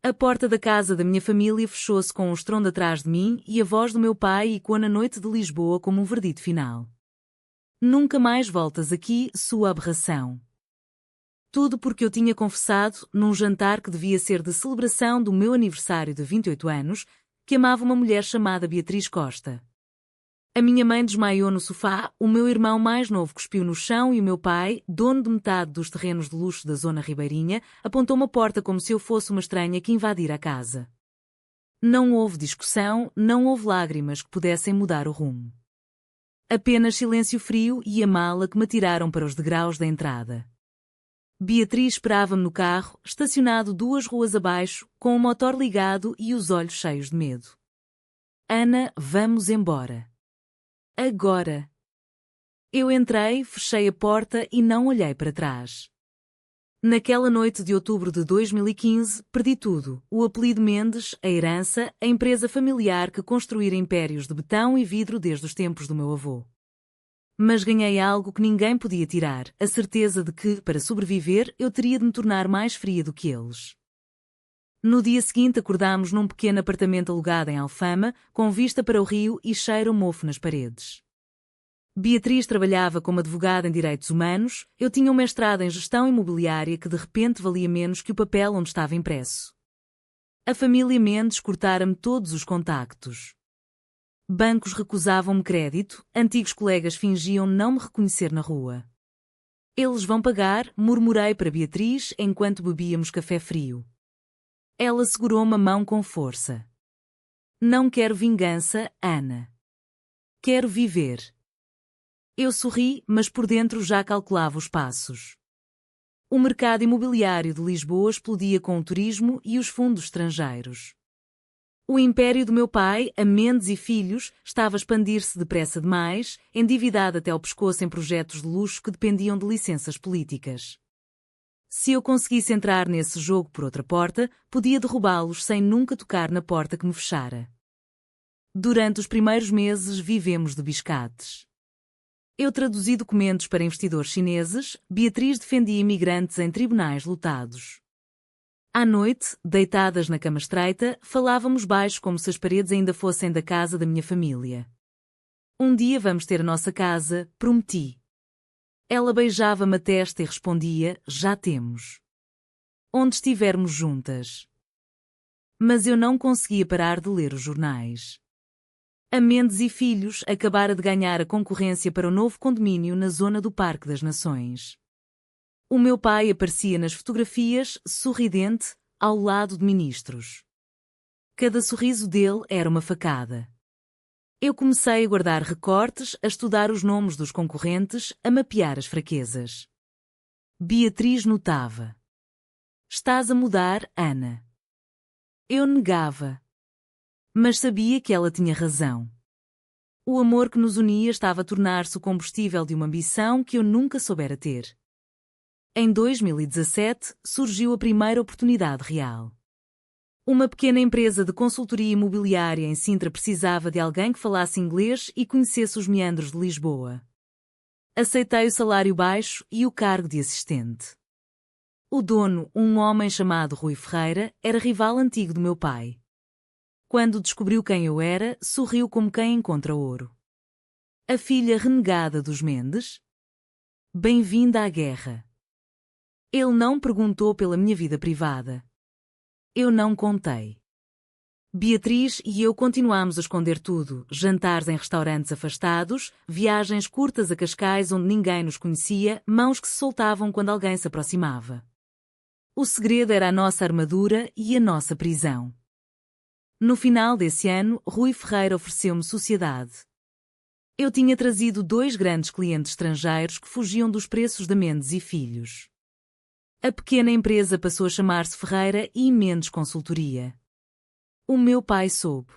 A porta da casa da minha família fechou-se com um estrondo atrás de mim e a voz do meu pai ecoou na noite de Lisboa como um verdito final. Nunca mais voltas aqui, sua aberração. Tudo porque eu tinha confessado, num jantar que devia ser de celebração do meu aniversário de 28 anos, que amava uma mulher chamada Beatriz Costa. A minha mãe desmaiou no sofá, o meu irmão mais novo cuspiu no chão e o meu pai, dono de metade dos terrenos de luxo da zona ribeirinha, apontou-me a porta como se eu fosse uma estranha que invadira a casa. Não houve discussão, não houve lágrimas que pudessem mudar o rumo. Apenas silêncio frio e a mala que me tiraram para os degraus da entrada. Beatriz esperava-me no carro, estacionado 2 ruas abaixo, com o motor ligado e os olhos cheios de medo. Ana, vamos embora. Agora. Eu entrei, fechei a porta e não olhei para trás. Naquela noite de outubro de 2015, perdi tudo: o apelido Mendes, a herança, a empresa familiar que construíra impérios de betão e vidro desde os tempos do meu avô. Mas ganhei algo que ninguém podia tirar: a certeza de que, para sobreviver, eu teria de me tornar mais fria do que eles. No dia seguinte acordámos num pequeno apartamento alugado em Alfama, com vista para o rio e cheiro a mofo nas paredes. Beatriz trabalhava como advogada em direitos humanos, eu tinha um mestrado em gestão imobiliária que de repente valia menos que o papel onde estava impresso. A família Mendes cortara-me todos os contactos. Bancos recusavam-me crédito, antigos colegas fingiam não me reconhecer na rua. Eles vão pagar, murmurei para Beatriz enquanto bebíamos café frio. Ela segurou-me a mão com força. Não quero vingança, Ana. Quero viver. Eu sorri, mas por dentro já calculava os passos. O mercado imobiliário de Lisboa explodia com o turismo e os fundos estrangeiros. O império do meu pai, a Mendes e Filhos, estava a expandir-se depressa demais, endividado até ao pescoço em projetos de luxo que dependiam de licenças políticas. Se eu conseguisse entrar nesse jogo por outra porta, podia derrubá-los sem nunca tocar na porta que me fechara. Durante os primeiros meses vivemos de biscates. Eu traduzi documentos para investidores chineses, Beatriz defendia imigrantes em tribunais lotados. À noite, deitadas na cama estreita, falávamos baixo como se as paredes ainda fossem da casa da minha família. Um dia vamos ter a nossa casa, prometi. Ela beijava-me a testa e respondia, já temos. Onde estivermos juntas. Mas eu não conseguia parar de ler os jornais. A Mendes e Filhos acabara de ganhar a concorrência para o novo condomínio na zona do Parque das Nações. O meu pai aparecia nas fotografias, sorridente, ao lado de ministros. Cada sorriso dele era uma facada. Eu comecei a guardar recortes, a estudar os nomes dos concorrentes, a mapear as fraquezas. Beatriz notava. Estás a mudar, Ana. Eu negava. Mas sabia que ela tinha razão. O amor que nos unia estava a tornar-se o combustível de uma ambição que eu nunca soubera ter. Em 2017, surgiu a primeira oportunidade real. Uma pequena empresa de consultoria imobiliária em Sintra precisava de alguém que falasse inglês e conhecesse os meandros de Lisboa. Aceitei o salário baixo e o cargo de assistente. O dono, um homem chamado Rui Ferreira, era rival antigo do meu pai. Quando descobriu quem eu era, sorriu como quem encontra ouro. A filha renegada dos Mendes? Bem-vinda à guerra. Ele não perguntou pela minha vida privada. Eu não contei. Beatriz e eu continuámos a esconder tudo, jantares em restaurantes afastados, viagens curtas a Cascais onde ninguém nos conhecia, mãos que se soltavam quando alguém se aproximava. O segredo era a nossa armadura e a nossa prisão. No final desse ano, Rui Ferreira ofereceu-me sociedade. Eu tinha trazido 2 grandes clientes estrangeiros que fugiam dos preços da Mendes e Filhos. A pequena empresa passou a chamar-se Ferreira e Mendes Consultoria. O meu pai soube.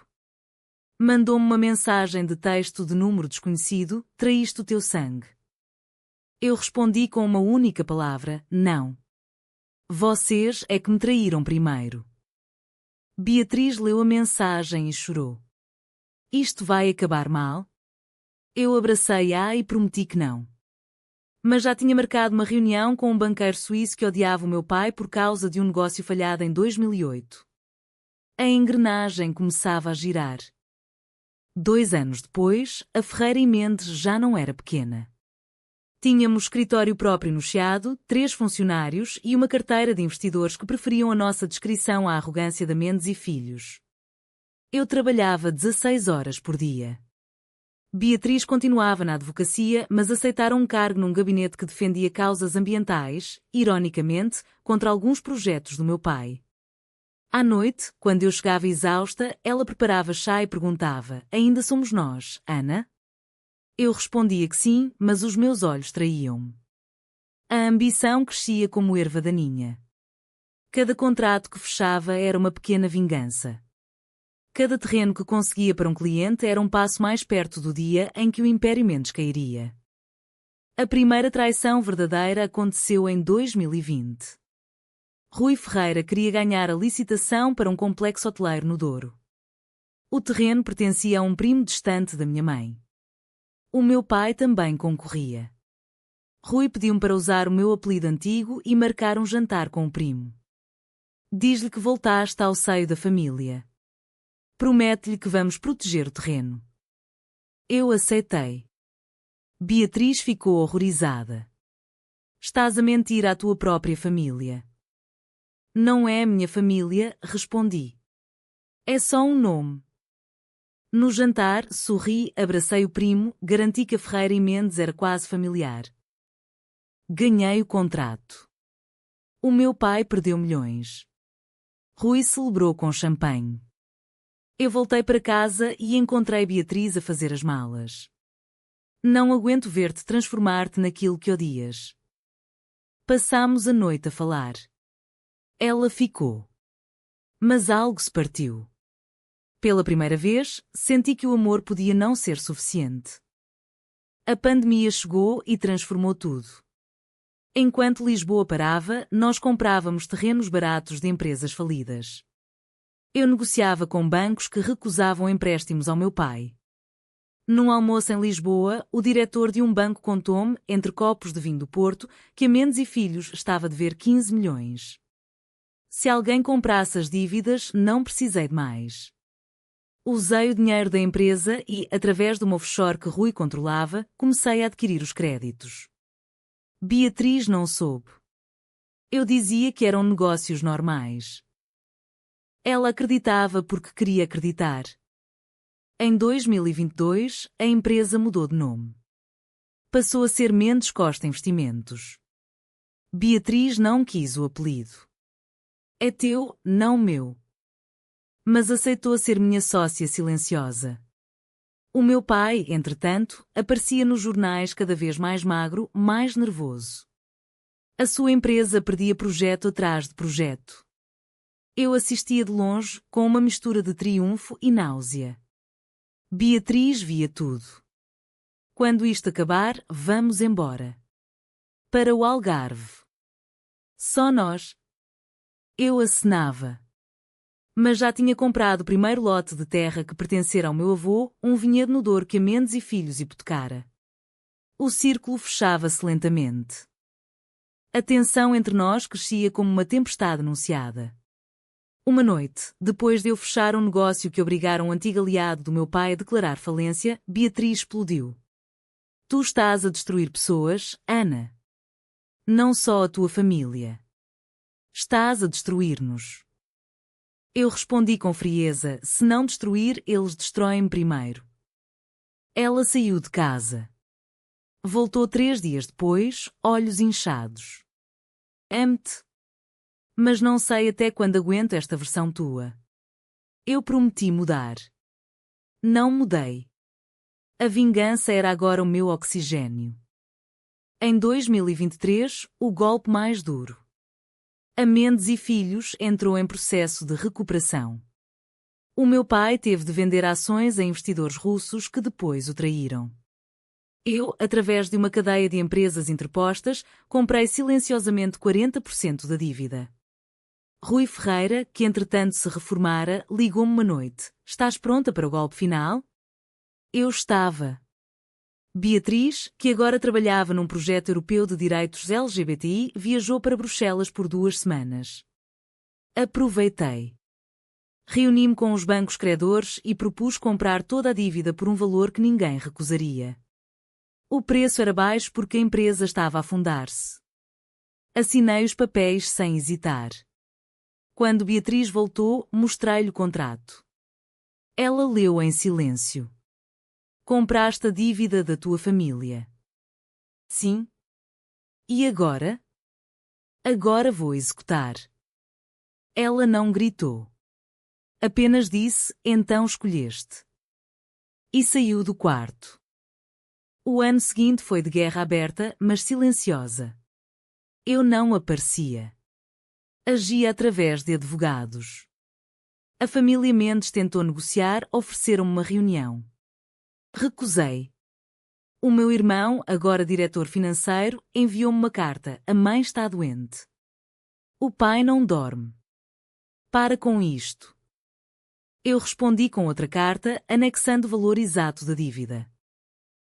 Mandou-me uma mensagem de texto de número desconhecido: traíste o teu sangue. Eu respondi com uma única palavra: não. Vocês é que me traíram primeiro. Beatriz leu a mensagem e chorou. Isto vai acabar mal? Eu abracei-a e prometi que não. Mas já tinha marcado uma reunião com um banqueiro suíço que odiava o meu pai por causa de um negócio falhado em 2008. A engrenagem começava a girar. 2 anos depois, a Ferreira e Mendes já não era pequena. Tínhamos escritório próprio no Chiado, 3 funcionários e uma carteira de investidores que preferiam a nossa descrição à arrogância da Mendes e Filhos. Eu trabalhava 16 horas por dia. Beatriz continuava na advocacia, mas aceitara um cargo num gabinete que defendia causas ambientais, ironicamente, contra alguns projetos do meu pai. À noite, quando eu chegava exausta, ela preparava chá e perguntava: "Ainda somos nós, Ana?" Eu respondia que sim, mas os meus olhos traíam-me. A ambição crescia como erva daninha. Cada contrato que fechava era uma pequena vingança. Cada terreno que conseguia para um cliente era um passo mais perto do dia em que o Império Mendes cairia. A primeira traição verdadeira aconteceu em 2020. Rui Ferreira queria ganhar a licitação para um complexo hoteleiro no Douro. O terreno pertencia a um primo distante da minha mãe. O meu pai também concorria. Rui pediu-me para usar o meu apelido antigo e marcar um jantar com o primo. Diz-lhe que voltaste ao seio da família. Promete-lhe que vamos proteger o terreno. Eu aceitei. Beatriz ficou horrorizada. Estás a mentir à tua própria família. Não é a minha família, respondi. É só um nome. No jantar, sorri, abracei o primo, garanti que a Ferreira e Mendes era quase familiar. Ganhei o contrato. O meu pai perdeu milhões. Rui celebrou com champanhe. Eu voltei para casa e encontrei Beatriz a fazer as malas. Não aguento ver-te transformar-te naquilo que odias. Passámos a noite a falar. Ela ficou. Mas algo se partiu. Pela primeira vez, senti que o amor podia não ser suficiente. A pandemia chegou e transformou tudo. Enquanto Lisboa parava, nós comprávamos terrenos baratos de empresas falidas. Eu negociava com bancos que recusavam empréstimos ao meu pai. Num almoço em Lisboa, o diretor de um banco contou-me, entre copos de vinho do Porto, que a Mendes e Filhos estava a dever 15 milhões. Se alguém comprasse as dívidas, não precisei de mais. Usei o dinheiro da empresa e, através de uma offshore que Rui controlava, comecei a adquirir os créditos. Beatriz não soube. Eu dizia que eram negócios normais. Ela acreditava porque queria acreditar. Em 2022, a empresa mudou de nome. Passou a ser Mendes Costa Investimentos. Beatriz não quis o apelido. É teu, não meu. Mas aceitou ser minha sócia silenciosa. O meu pai, entretanto, aparecia nos jornais cada vez mais magro, mais nervoso. A sua empresa perdia projeto atrás de projeto. Eu assistia de longe, com uma mistura de triunfo e náusea. Beatriz via tudo. Quando isto acabar, vamos embora. Para o Algarve. Só nós. Eu acenava. Mas já tinha comprado o primeiro lote de terra que pertencera ao meu avô, um vinhedo no Douro que a Mendes e Filhos hipotecara. O círculo fechava-se lentamente. A tensão entre nós crescia como uma tempestade anunciada. Uma noite, depois de eu fechar um negócio que obrigara um antigo aliado do meu pai a declarar falência, Beatriz explodiu. Tu estás a destruir pessoas, Ana. Não só a tua família. Estás a destruir-nos. Eu respondi com frieza: se não destruir, eles destroem-me primeiro. Ela saiu de casa. Voltou 3 dias depois, olhos inchados. Amo-te. Mas não sei até quando aguento esta versão tua. Eu prometi mudar. Não mudei. A vingança era agora o meu oxigênio. Em 2023, o golpe mais duro. A Mendes e Filhos entrou em processo de recuperação. O meu pai teve de vender ações a investidores russos que depois o traíram. Eu, através de uma cadeia de empresas interpostas, comprei silenciosamente 40% da dívida. Rui Ferreira, que entretanto se reformara, ligou-me uma noite. Estás pronta para o golpe final? Eu estava. Beatriz, que agora trabalhava num projeto europeu de direitos LGBTI, viajou para Bruxelas por 2 semanas. Aproveitei. Reuni-me com os bancos credores e propus comprar toda a dívida por um valor que ninguém recusaria. O preço era baixo porque a empresa estava a afundar-se. Assinei os papéis sem hesitar. Quando Beatriz voltou, mostrei-lhe o contrato. Ela leu em silêncio. Compraste a dívida da tua família. Sim. E agora? Agora vou executar. Ela não gritou. Apenas disse, então escolheste. E saiu do quarto. O ano seguinte foi de guerra aberta, mas silenciosa. Eu não aparecia. Agia através de advogados. A família Mendes tentou negociar, ofereceram-me uma reunião. Recusei. O meu irmão, agora diretor financeiro, enviou-me uma carta. A mãe está doente. O pai não dorme. Para com isto. Eu respondi com outra carta, anexando o valor exato da dívida.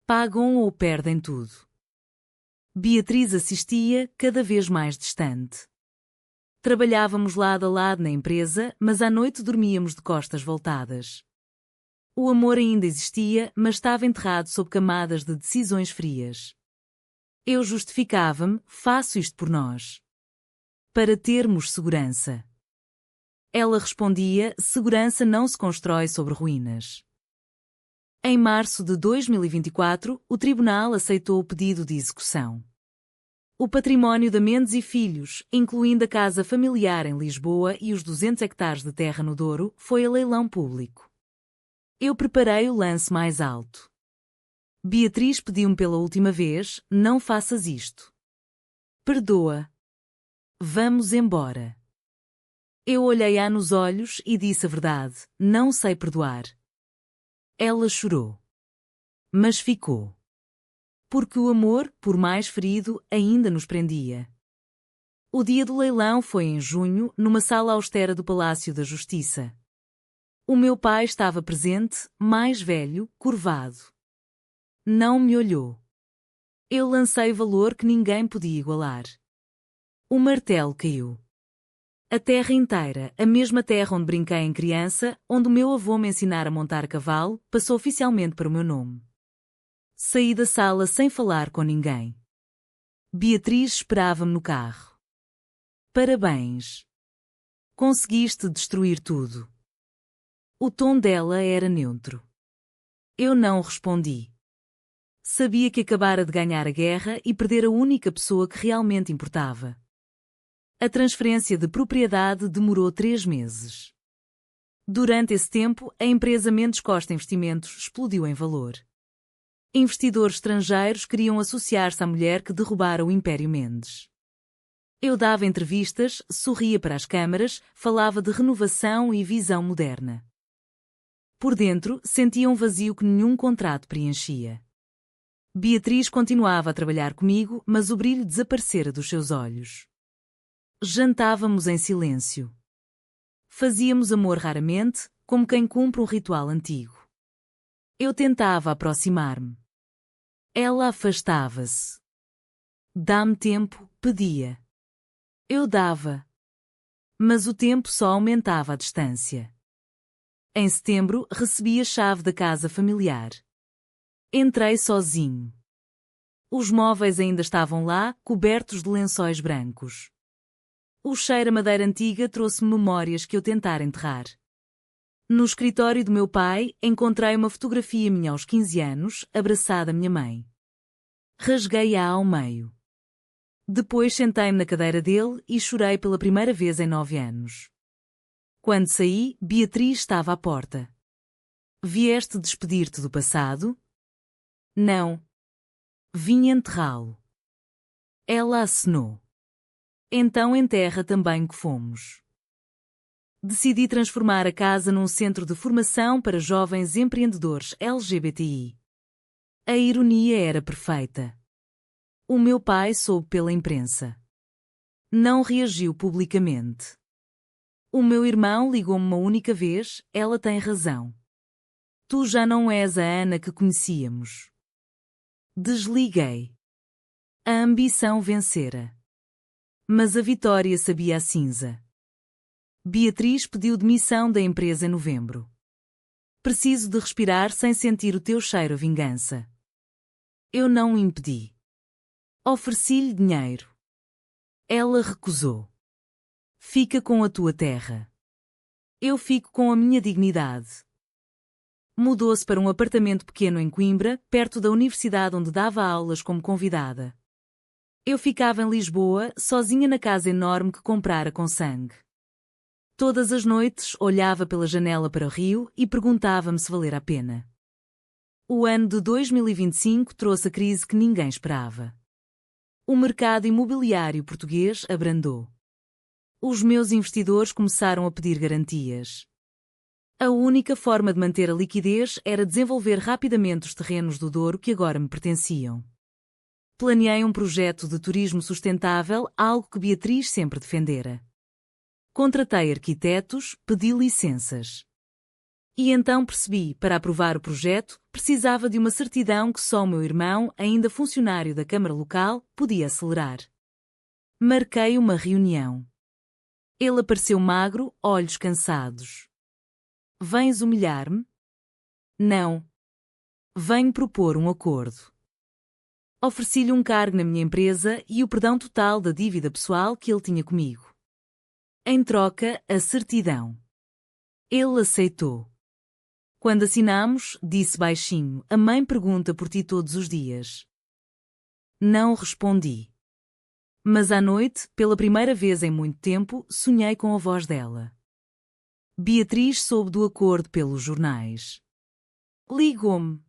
Pagam ou perdem tudo. Beatriz assistia, cada vez mais distante. Trabalhávamos lado a lado na empresa, mas à noite dormíamos de costas voltadas. O amor ainda existia, mas estava enterrado sob camadas de decisões frias. Eu justificava-me, faço isto por nós. Para termos segurança. Ela respondia, segurança não se constrói sobre ruínas. Em março de 2024, o tribunal aceitou o pedido de execução. O património da Mendes e Filhos, incluindo a casa familiar em Lisboa e os 200 hectares de terra no Douro, foi a leilão público. Eu preparei o lance mais alto. Beatriz pediu-me pela última vez, não faças isto. Perdoa. Vamos embora. Eu olhei-a nos olhos e disse a verdade, não sei perdoar. Ela chorou. Mas ficou. Porque o amor, por mais ferido, ainda nos prendia. O dia do leilão foi em junho, numa sala austera do Palácio da Justiça. O meu pai estava presente, mais velho, curvado. Não me olhou. Eu lancei valor que ninguém podia igualar. O martelo caiu. A terra inteira, a mesma terra onde brinquei em criança, onde o meu avô me ensinara a montar cavalo, passou oficialmente para o meu nome. Saí da sala sem falar com ninguém. Beatriz esperava-me no carro. Parabéns. Conseguiste destruir tudo. O tom dela era neutro. Eu não respondi. Sabia que acabara de ganhar a guerra e perder a única pessoa que realmente importava. A transferência de propriedade demorou 3 meses. Durante esse tempo, a empresa Mendes Costa Investimentos explodiu em valor. Investidores estrangeiros queriam associar-se à mulher que derrubara o Império Mendes. Eu dava entrevistas, sorria para as câmaras, falava de renovação e visão moderna. Por dentro, sentia um vazio que nenhum contrato preenchia. Beatriz continuava a trabalhar comigo, mas o brilho desaparecera dos seus olhos. Jantávamos em silêncio. Fazíamos amor raramente, como quem cumpre um ritual antigo. Eu tentava aproximar-me. Ela afastava-se. Dá-me tempo, pedia. Eu dava. Mas o tempo só aumentava a distância. Em setembro, recebi a chave da casa familiar. Entrei sozinho. Os móveis ainda estavam lá, cobertos de lençóis brancos. O cheiro a madeira antiga trouxe-me memórias que eu tentara enterrar. No escritório do meu pai, encontrei uma fotografia minha aos 15 anos, abraçada à minha mãe. Rasguei-a ao meio. Depois sentei-me na cadeira dele e chorei pela primeira vez em 9 anos. Quando saí, Beatriz estava à porta. Vieste despedir-te do passado? Não. Vim enterrá-lo. Ela acenou. Então enterra também que fomos. Decidi transformar a casa num centro de formação para jovens empreendedores LGBTI. A ironia era perfeita. O meu pai soube pela imprensa. Não reagiu publicamente. O meu irmão ligou-me uma única vez, ela tem razão. Tu já não és a Ana que conhecíamos. Desliguei. A ambição vencera. Mas a vitória sabia a cinza. Beatriz pediu demissão da empresa em novembro. Preciso de respirar sem sentir o teu cheiro a vingança. Eu não o impedi. Ofereci-lhe dinheiro. Ela recusou. Fica com a tua terra. Eu fico com a minha dignidade. Mudou-se para um apartamento pequeno em Coimbra, perto da universidade onde dava aulas como convidada. Eu ficava em Lisboa, sozinha na casa enorme que comprara com sangue. Todas as noites olhava pela janela para o rio e perguntava-me se valer a pena. O ano de 2025 trouxe a crise que ninguém esperava. O mercado imobiliário português abrandou. Os meus investidores começaram a pedir garantias. A única forma de manter a liquidez era desenvolver rapidamente os terrenos do Douro que agora me pertenciam. Planeei um projeto de turismo sustentável, algo que Beatriz sempre defendera. Contratei arquitetos, pedi licenças. E então percebi, para aprovar o projeto, precisava de uma certidão que só o meu irmão, ainda funcionário da Câmara Local, podia acelerar. Marquei uma reunião. Ele apareceu magro, olhos cansados. Vens humilhar-me? Não. Venho propor um acordo. Ofereci-lhe um cargo na minha empresa e o perdão total da dívida pessoal que ele tinha comigo. Em troca, a certidão. Ele aceitou. Quando assinamos, disse baixinho, a mãe pergunta por ti todos os dias. Não respondi. Mas à noite, pela primeira vez em muito tempo, sonhei com a voz dela. Beatriz soube do acordo pelos jornais. Ligou-me.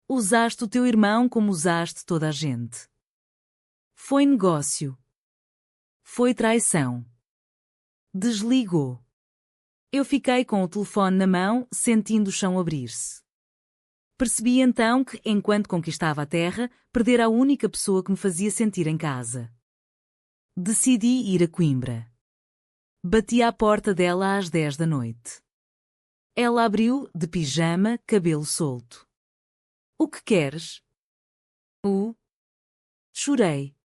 Usaste o teu irmão como usaste toda a gente. Foi negócio. Foi traição. Desligou. Eu fiquei com o telefone na mão, sentindo o chão abrir-se. Percebi então que, enquanto conquistava a terra, perdera a única pessoa que me fazia sentir em casa. Decidi ir a Coimbra. Bati à porta dela às 10 da noite. Ela abriu, de pijama, cabelo solto. O que queres? Chorei.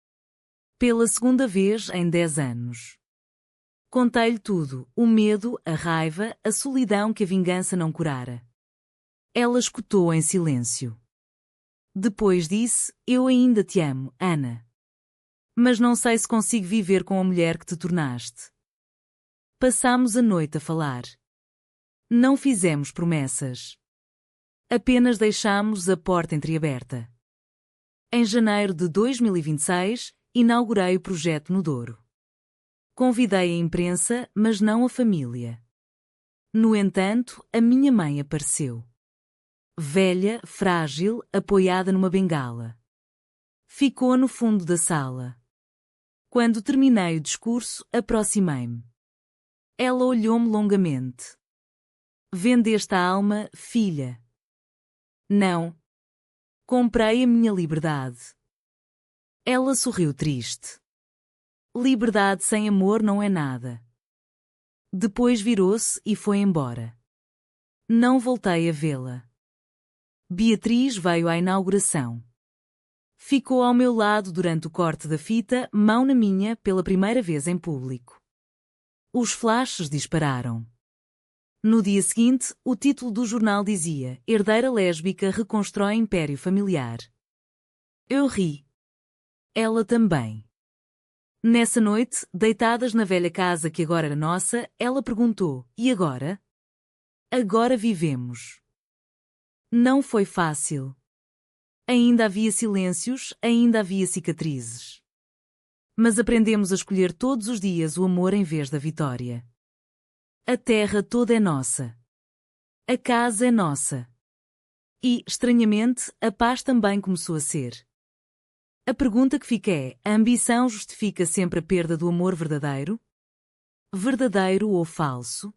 Pela segunda vez em 10 anos. Contei-lhe tudo, o medo, a raiva, a solidão que a vingança não curara. Ela escutou em silêncio. Depois disse, eu ainda te amo, Ana. Mas não sei se consigo viver com a mulher que te tornaste. Passámos a noite a falar. Não fizemos promessas. Apenas deixámos a porta entreaberta. Em janeiro de 2026, inaugurei o projeto no Douro. Convidei a imprensa, mas não a família. No entanto, a minha mãe apareceu. Velha, frágil, apoiada numa bengala. Ficou no fundo da sala. Quando terminei o discurso, aproximei-me. Ela olhou-me longamente. Vendeste a alma, filha. Não. Comprei a minha liberdade. Ela sorriu triste. Liberdade sem amor não é nada. Depois virou-se e foi embora. Não voltei a vê-la. Beatriz veio à inauguração. Ficou ao meu lado durante o corte da fita, mão na minha, pela primeira vez em público. Os flashes dispararam. No dia seguinte, o título do jornal dizia: Herdeira lésbica reconstrói império familiar. Eu ri. Ela também. Nessa noite, deitadas na velha casa que agora era nossa, ela perguntou: e agora? Agora vivemos. Não foi fácil. Ainda havia silêncios, ainda havia cicatrizes. Mas aprendemos a escolher todos os dias o amor em vez da vitória. A terra toda é nossa. A casa é nossa. E, estranhamente, a paz também começou a ser. A pergunta que fica é: a ambição justifica sempre a perda do amor verdadeiro? Verdadeiro ou falso?